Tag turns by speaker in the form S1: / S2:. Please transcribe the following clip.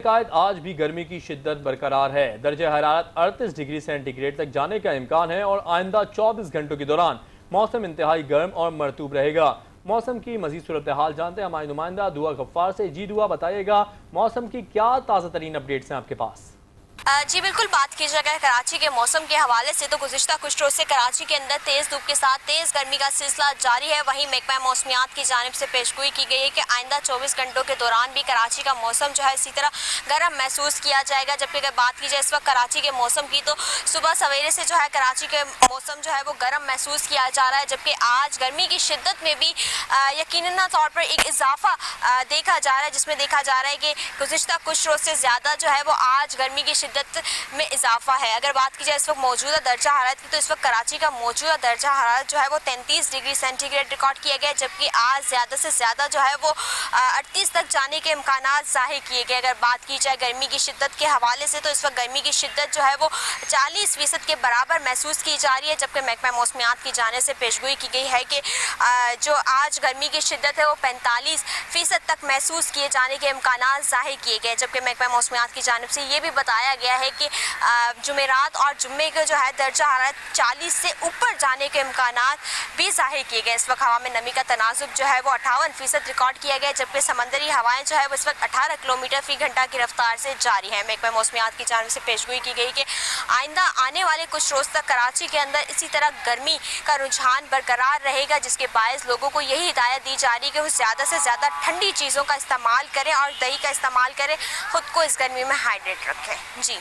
S1: آج بھی گرمی کی شدت برقرار ہے۔ درجہ حرارت 38 ڈگری سینٹی گریڈ تک جانے کا امکان ہے اور آئندہ 24 گھنٹوں کے دوران موسم انتہائی گرم اور مرطوب رہے گا۔ موسم کی مزید صورتحال جانتے ہیں ہمارے نمائندہ دعا غفار سے۔ جی دعا، بتائیے گا موسم کی کیا تازہ ترین اپڈیٹس ہیں آپ کے پاس؟
S2: جی بالکل، بات کی جائے کراچی کے موسم کے حوالے سے تو گزشتہ کچھ روز سے کراچی کے اندر تیز دھوپ کے ساتھ تیز گرمی کا سلسلہ جاری ہے۔ وہیں محکمہ موسمیات کی جانب سے پیشگوئی کی گئی ہے کہ آئندہ 24 گھنٹوں کے دوران بھی کراچی کا موسم جو ہے اسی طرح گرم محسوس کیا جائے گا۔ جبکہ اگر بات کی جائے اس وقت کراچی کے موسم کی تو صبح سویرے سے جو ہے کراچی کے موسم جو ہے وہ گرم محسوس کیا جا رہا ہے، جبکہ آج گرمی کی شدت میں بھی یقیناً طور پر ایک اضافہ دیکھا جا رہا ہے، جس میں دیکھا جا رہا ہے کہ گزشتہ کچھ روز سے زیادہ جو ہے وہ آج گرمی کی شدت میں اضافہ ہے۔ اگر بات کی جائے اس وقت موجودہ درجہ حرارت کی تو اس وقت کراچی کا موجودہ درجہ حرارت جو ہے وہ 33 ڈگری سینٹی گریڈ ریکارڈ کیا گیا ہے، جبکہ آج زیادہ سے زیادہ جو ہے وہ 38 تک جانے کے امکانات ظاہر کیے گئے۔ اگر بات کی جائے گرمی کی شدت کے حوالے سے تو اس وقت گرمی کی شدت جو ہے وہ 40% کے برابر محسوس کی جا رہی ہے، جبکہ محکمہ موسمیات کی جانب سے پیشگوئی کی گئی ہے کہ جو آج گرمی کی شدت ہے وہ 45% تک محسوس کیے جانے کے امکانات ظاہر کیے گئے، جبکہ محکمہ موسمیات کی جانب سے یہ بھی بتایا گیا ہے کہ جمعرات اور جمعے کا جو ہے درجہ حرارت 40 سے اوپر جانے کے امکانات بھی ظاہر کیے گئے۔ اس وقت ہوا میں نمی کا تناسب جو ہے وہ 58% ریکارڈ کیا گیا، جبکہ سمندری ہوائیں جو ہے وہ اس وقت 18 کلومیٹر فی گھنٹہ کی رفتار سے جاری ہیں۔ محکمہ موسمیات کی جانب سے پیشگوئی کی گئی کہ آئندہ آنے والے کچھ روز تک کراچی کے اندر اسی طرح گرمی کا رجحان برقرار رہے گا، جس کے باعث لوگوں کو یہی ہدایت دی جا رہی ہے کہ وہ زیادہ سے زیادہ ٹھنڈی چیزوں کا استعمال کریں اور دہی کا استعمال کریں، خود کو اس گرمی میں ہائیڈریٹ رکھیں۔ جی